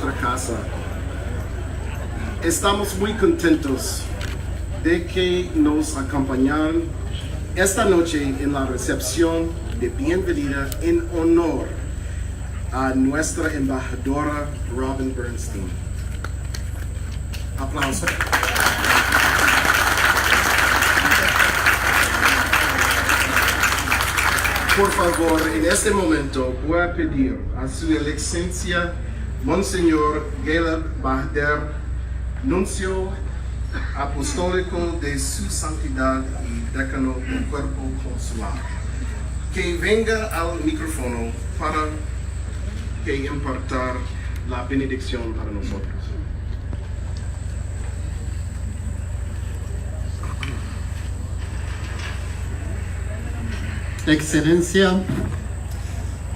nuestra casa. Estamos muy contentos de que nos acompañan esta noche en la recepción de bienvenida en honor a nuestra embajadora Robin Bernstein. Aplausos. Por favor, en este momento voy a pedir a su excelencia Monseñor Caleb Bahder, nuncio apostólico de su santidad y decano del cuerpo consular, que venga al micrófono para que impartar la benedicción para nosotros. Excelencia,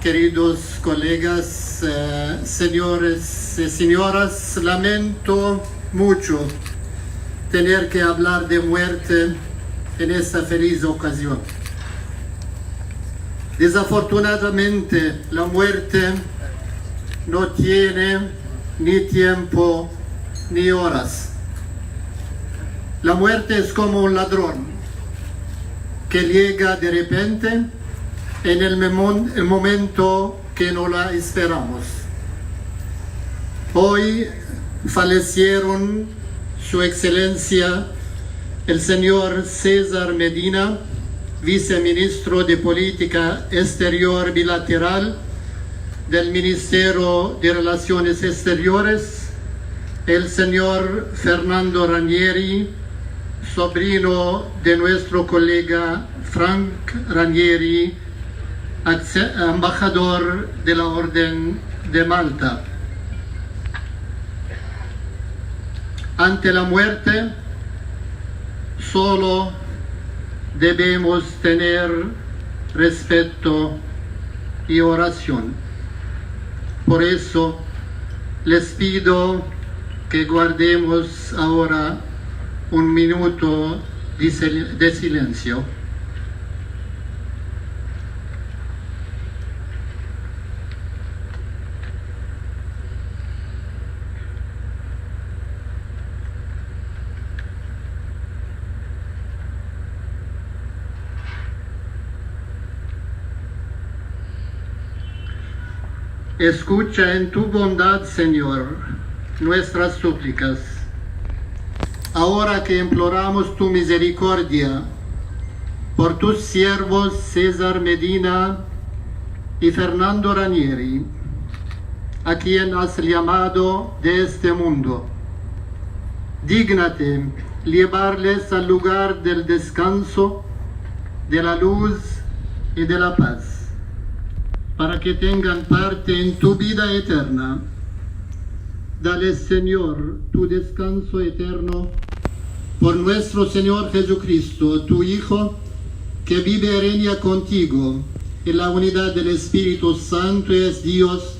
queridos colegas, señores y señoras, lamento mucho tener que hablar de muerte en esta feliz ocasión. Desafortunadamente, la muerte no tiene ni tiempo ni horas. La muerte es como un ladrón que llega de repente en el momento que no la esperamos. Hoy fallecieron Su Excelencia el señor César Medina, viceministro de Política Exterior Bilateral del Ministerio de Relaciones Exteriores, el señor Fernando Ranieri, sobrino de nuestro colega Frank Ranieri, embajador de la Orden de Malta. Ante la muerte, solo debemos tener respeto y oración. Por eso, les pido que guardemos ahora un minuto de silencio. Escucha en tu bondad, Señor, nuestras súplicas. Ahora que imploramos tu misericordia por tus siervos César Medina y Fernando Ranieri, a quien has llamado de este mundo, dígnate llevarles al lugar del descanso, de la luz y de la paz, para que tengan parte en tu vida eterna. Dale, Señor, tu descanso eterno por nuestro Señor Jesucristo, tu Hijo, que vive y reina contigo en la unidad del Espíritu Santo y es Dios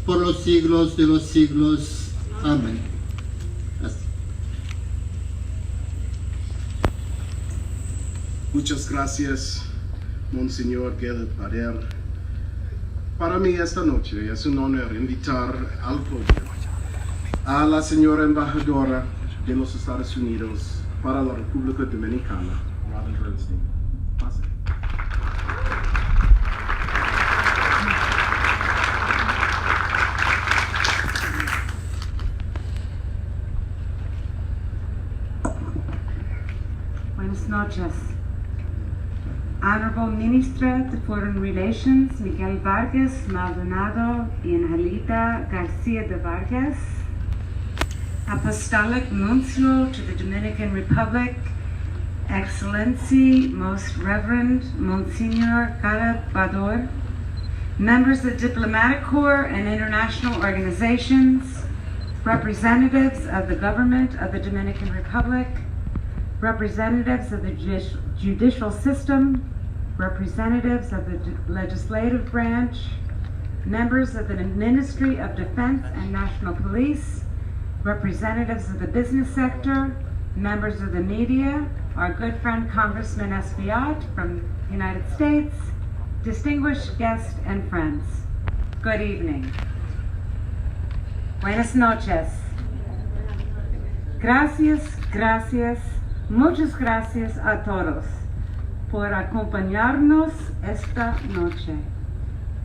por los siglos de los siglos. Amén. Así. Muchas gracias, Monseñor Caleb Bahder. Para mí esta noche es un honor invitar al podio a la señora embajadora de los Estados Unidos para la República Dominicana, Robin Bernstein. Pase. Buenas noches. Honorable Minister de Foreign Relations, Miguel Vargas Maldonado y Angelita Garcia de Vargas, Apostolic Nuncio to the Dominican Republic, Excellency Most Reverend Monsignor Caleb Bahder, members of the Diplomatic Corps and international organizations, representatives of the government of the Dominican Republic, representatives of the judicial system, representatives of the legislative branch, members of the Ministry of Defense and National Police, representatives of the business sector, members of the media, our good friend Congressman Espaillat from the United States, distinguished guests and friends. Good evening. Buenas noches. Gracias, muchas gracias a todos por acompañarnos esta noche.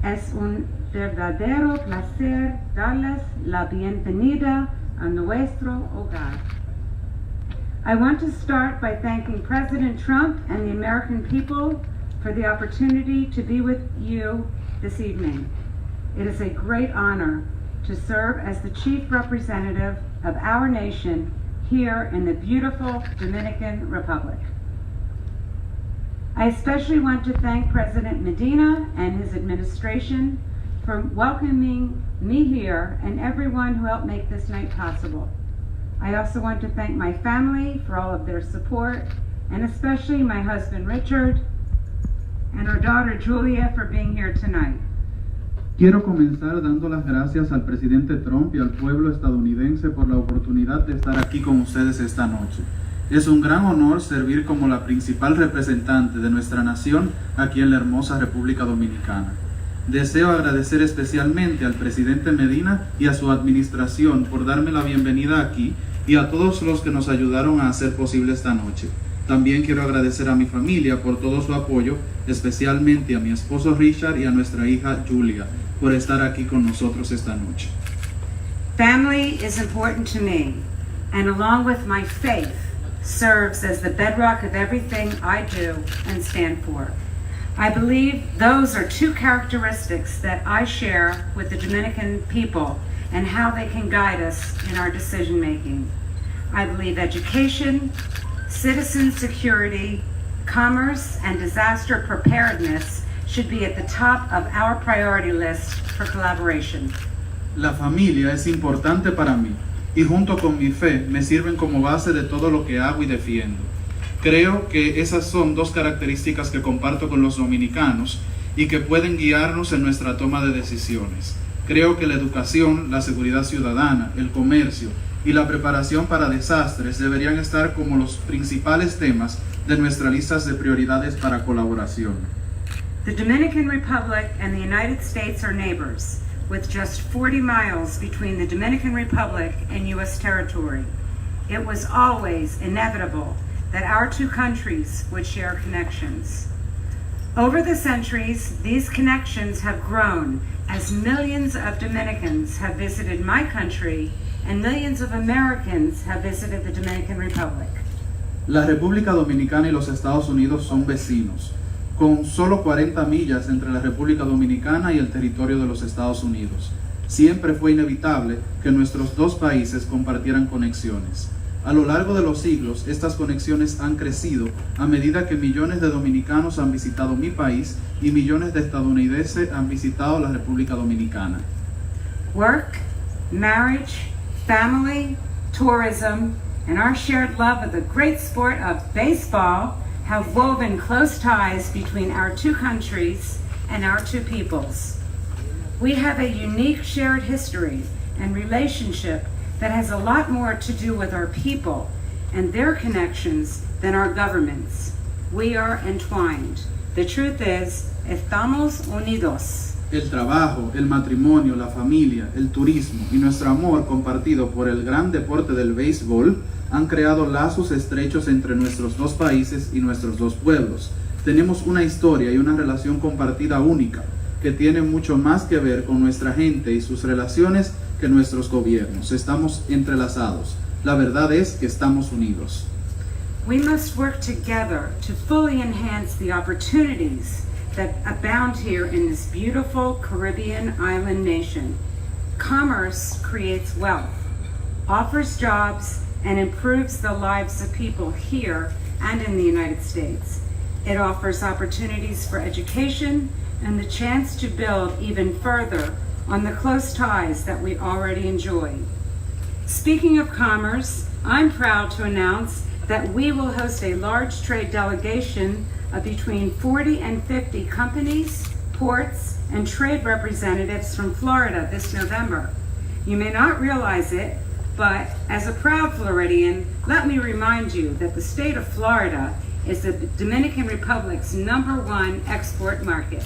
Es un verdadero placer darles la bienvenida a nuestro hogar. I want to start by thanking President Trump and the American people for the opportunity to be with you this evening. It is a great honor to serve as the Chief Representative of our nation here in the beautiful Dominican Republic. I especially want to thank President Medina and his administration for welcoming me here and everyone who helped make this night possible. I also want to thank my family for all of their support, and especially my husband Richard and our daughter Julia for being here tonight. Quiero comenzar dando las gracias al presidente Trump y al pueblo estadounidense por la oportunidad de estar aquí con ustedes esta noche. Es un gran honor servir como la principal representante de nuestra nación aquí en la hermosa República Dominicana. Deseo agradecer especialmente al presidente Medina y a su administración por darme la bienvenida aquí y a todos los que nos ayudaron a hacer posible esta noche. También quiero agradecer a mi familia por todo su apoyo, especialmente a mi esposo Richard y a nuestra hija Julia por estar aquí con nosotros esta noche. Family is important to me, and along with my faith, serves as the bedrock of everything I do and stand for. I believe those are two characteristics that I share with the Dominican people and how they can guide us in our decision making. I believe education, citizen security, commerce, and disaster preparedness should be at the top of our priority list for collaboration. La familia es importante para mí y junto con mi fe me sirven como base de todo lo que hago y defiendo. Creo que esas son dos características que comparto con los dominicanos y que pueden guiarnos en nuestra toma de decisiones. Creo que la educación, la seguridad ciudadana, el comercio y la preparación para desastres deberían estar como los principales temas de nuestras listas de prioridades para colaboración. The Dominican Republic and the United States are neighbors, with just 40 miles between the Dominican Republic and U.S. territory. It was always inevitable that our two countries would share connections. Over the centuries, these connections have grown as millions of Dominicans have visited my country and millions of Americans have visited the Dominican Republic. La República Dominicana y los Estados Unidos son vecinos, con solo 40 millas entre la República Dominicana y el territorio de los Estados Unidos. Siempre fue inevitable que nuestros dos países compartieran conexiones. A lo largo de los siglos, estas conexiones han crecido a medida que millones de dominicanos han visitado mi país y millones de estadounidenses han visitado la República Dominicana. Work, marriage, family, tourism, and our shared love of the great sport of baseball have woven close ties between our two countries and our two peoples. We have a unique shared history and relationship that has a lot more to do with our people and their connections than our governments. We are entwined. The truth is, estamos unidos. El trabajo, el matrimonio, la familia, el turismo y nuestro amor compartido por el gran deporte del béisbol han creado lazos estrechos entre nuestros dos países y nuestros dos pueblos. Tenemos una historia y una relación compartida única que tiene mucho más que ver con nuestra gente y sus relaciones que nuestros gobiernos. Estamos entrelazados. La verdad es que estamos unidos. We must work together to fully enhance the opportunities that abound here in this beautiful Caribbean island nation. Commerce creates wealth, offers jobs, and improves the lives of people here and in the United States. It offers opportunities for education and the chance to build even further on the close ties that we already enjoy. Speaking of commerce, I'm proud to announce that we will host a large trade delegation of between 40 and 50 companies, ports, and trade representatives from Florida this November. You may not realize it, but as a proud Floridian, let me remind you that the state of Florida is the Dominican Republic's #1 export market.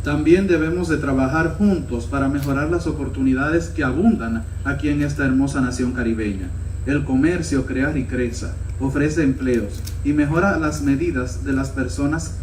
También debemos de trabajar juntos para mejorar las oportunidades que abundan aquí en esta hermosa nación caribeña. El comercio crea riqueza, ofrece empleos y mejora las vidas de las personas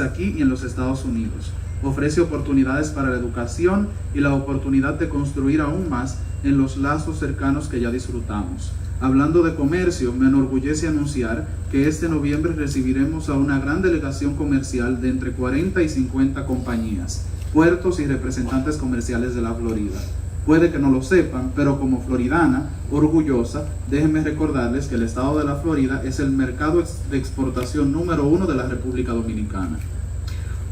aquí y en los Estados Unidos. Ofrece oportunidades para la educación y la oportunidad de construir aún más en los lazos cercanos que ya disfrutamos. Hablando de comercio, me enorgullece anunciar que este noviembre recibiremos a una gran delegación comercial de entre 40 y 50 compañías, puertos y representantes comerciales de la Florida. Puede que no lo sepan, pero como floridana, orgullosa, déjenme recordarles que el estado de la Florida es el mercado de exportación número 1 de la República Dominicana.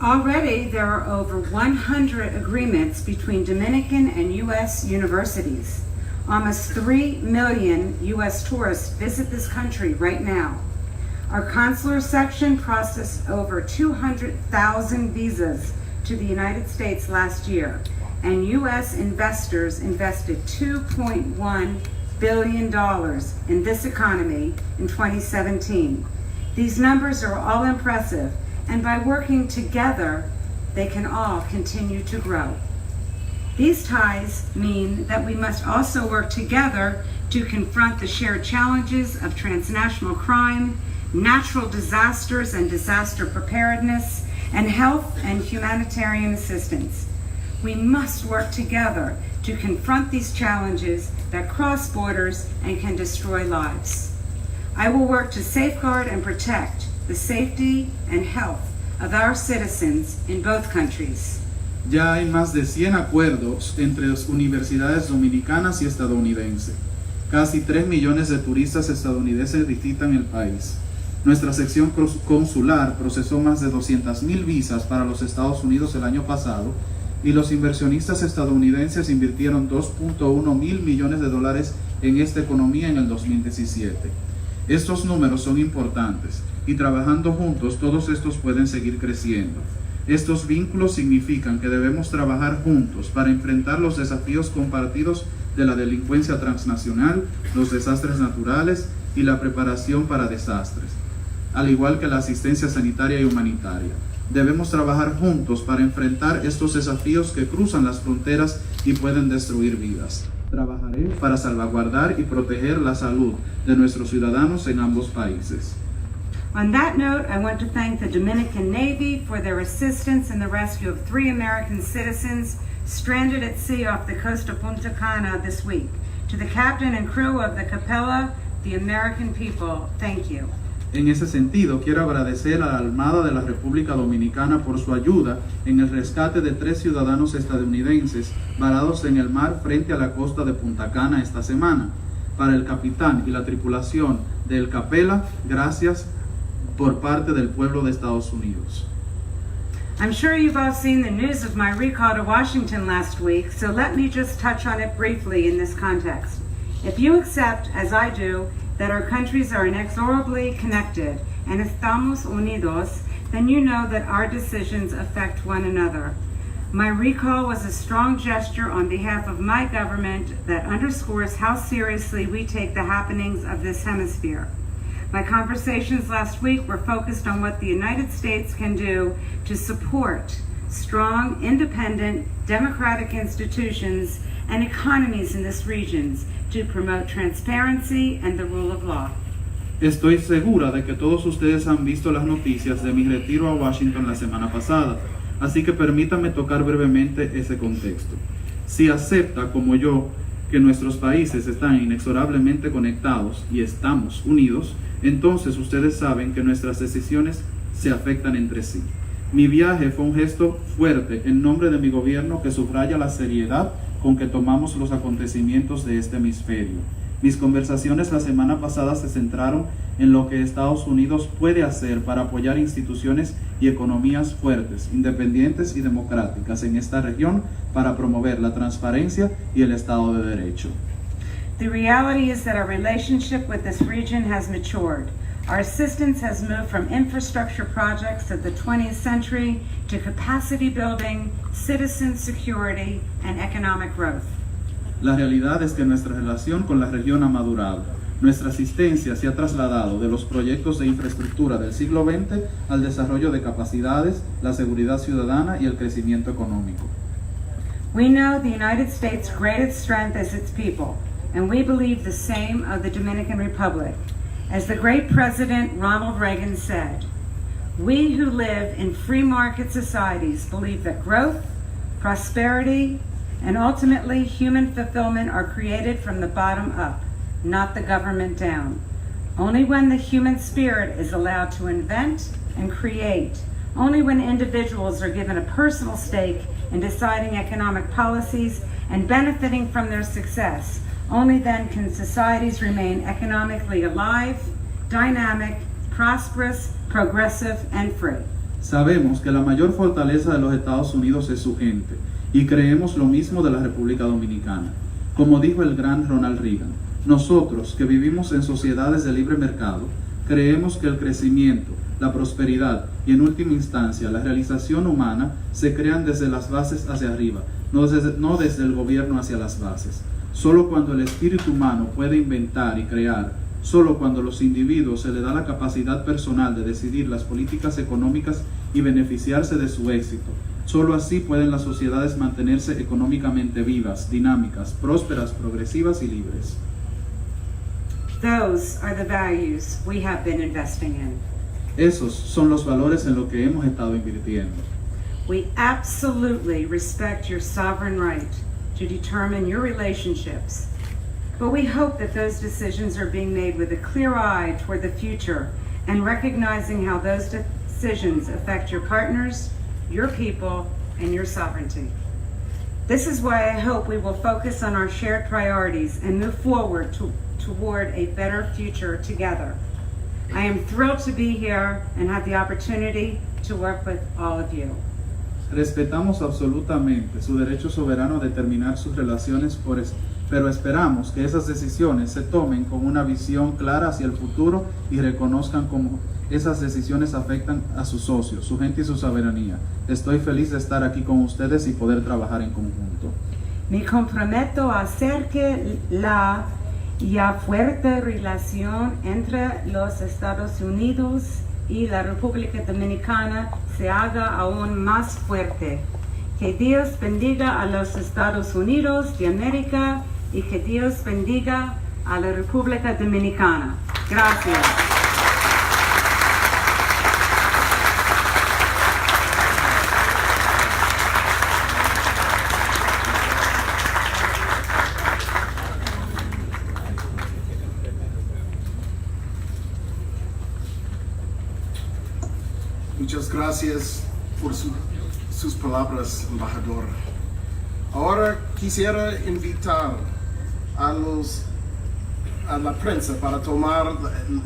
Already, there are over 100 agreements between Dominican and U.S. universities. Almost 3 million U.S. tourists visit this country right now. Our consular section processed over 200,000 visas to the United States last year, and U.S. investors invested $2.1 billion in this economy in 2017. These numbers are all impressive, and by working together, they can all continue to grow. These ties mean that we must also work together to confront the shared challenges of transnational crime, natural disasters and disaster preparedness, and health and humanitarian assistance. We must work together to confront these challenges that cross borders and can destroy lives. I will work to safeguard and protect the safety and health of our citizens in both countries. Ya hay más de 100 acuerdos entre las universidades dominicanas y estadounidenses. Casi 3 millones de turistas estadounidenses visitan el país. Nuestra sección consular procesó más de 200,000 visas para los Estados Unidos el año pasado y los inversionistas estadounidenses invirtieron $2.1 mil millones en esta economía en el 2017. Estos números son importantes y trabajando juntos todos estos pueden seguir creciendo. Estos vínculos significan que debemos trabajar juntos para enfrentar los desafíos compartidos de la delincuencia transnacional, los desastres naturales y la preparación para desastres, al igual que la asistencia sanitaria y humanitaria. Debemos trabajar juntos para enfrentar estos desafíos que cruzan las fronteras y pueden destruir vidas. Trabajaré para salvaguardar y proteger la salud de nuestros ciudadanos en ambos países. On that note, I want to thank the Dominican Navy for their assistance in the rescue of 3 American citizens stranded at sea off the coast of Punta Cana this week. To the captain and crew of the Capella, the American people, thank you. En ese sentido, quiero agradecer a la Armada de la República Dominicana por su ayuda en el rescate de 3 ciudadanos estadounidenses varados en el mar frente a la costa de Punta Cana esta semana. Para el capitán y la tripulación del Capella, gracias por parte del pueblo de Estados Unidos. I'm sure you've all seen the news of my recall to Washington last week, so let me just touch on it briefly in this context. If you accept, as I do, that our countries are inexorably connected and estamos unidos, then you know that our decisions affect one another. My recall was a strong gesture on behalf of my government that underscores how seriously we take the happenings of this hemisphere. My conversations last week were focused on what the United States can do to support strong, independent, democratic institutions and economies in this region to promote transparency and the rule of law. Estoy segura de que todos ustedes han visto las noticias de mi retiro a Washington la semana pasada, así que permítame tocar brevemente ese contexto. Si acepta, como yo, que nuestros países están inexorablemente conectados y estamos unidos, entonces ustedes saben que nuestras decisiones se afectan entre sí. Mi viaje fue un gesto fuerte en nombre de mi gobierno que subraya la seriedad con que tomamos los acontecimientos de este hemisferio. Mis conversaciones la semana pasada se centraron en lo que Estados Unidos puede hacer para apoyar instituciones y economías fuertes, independientes y democráticas en esta región para promover la transparencia y el Estado de Derecho. The reality is that our relationship with this region has matured. Our assistance has moved from infrastructure projects of the 20th century to capacity building, citizen security, and economic growth. La realidad es que nuestra relación con la región ha madurado. Nuestra asistencia se ha trasladado de los proyectos de infraestructura del siglo XX al desarrollo de capacidades, la seguridad ciudadana y el crecimiento económico. We know the United States' greatest strength is its people, and we believe the same of the Dominican Republic. As the great President Ronald Reagan said, we who live in free market societies believe that growth, prosperity, and ultimately human fulfillment are created from the bottom up, not the government down. Only when the human spirit is allowed to invent and create, only when individuals are given a personal stake in deciding economic policies and benefiting from their success, only then can societies remain economically alive, dynamic, prosperous, progressive, and free. Sabemos que la mayor fortaleza de los Estados Unidos es su gente, y creemos lo mismo de la República Dominicana. Como dijo el gran Ronald Reagan, nosotros que vivimos en sociedades de libre mercado, creemos que el crecimiento, la prosperidad y en última instancia la realización humana se crean desde las bases hacia arriba, no desde el gobierno hacia las bases. Solo cuando el espíritu humano puede inventar y crear, solo cuando a los individuos se les da la capacidad personal de decidir las políticas económicas y beneficiarse de su éxito, solo así pueden las sociedades mantenerse económicamente vivas, dinámicas, prósperas, progresivas y libres. Those are the values we have been investing in. Esos son los valores en los que hemos estado invirtiendo. We absolutely respect your sovereign right to determine your relationships, but we hope that those decisions are being made with a clear eye toward the future and recognizing how those decisions affect your partners, your people, and your sovereignty. This is why I hope we will focus on our shared priorities and move forward toward a better future together. I am thrilled to be here and have the opportunity to work with all of you. Respetamos absolutamente su derecho soberano a determinar sus relaciones, pero esperamos que esas decisiones se tomen con una visión clara hacia el futuro y reconozcan cómo esas decisiones afectan a sus socios, su gente y su soberanía. Estoy feliz de estar aquí con ustedes y poder trabajar en conjunto. Me comprometo a hacer que la ya fuerte relación entre los Estados Unidos y la República Dominicana se haga aún más fuerte. Que Dios bendiga a los Estados Unidos de América y que Dios bendiga a la República Dominicana. Gracias. Muchas gracias por sus palabras, embajador. Ahora quisiera invitar a la prensa para tomar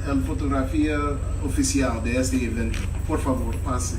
la fotografía oficial de este evento. Por favor, pase.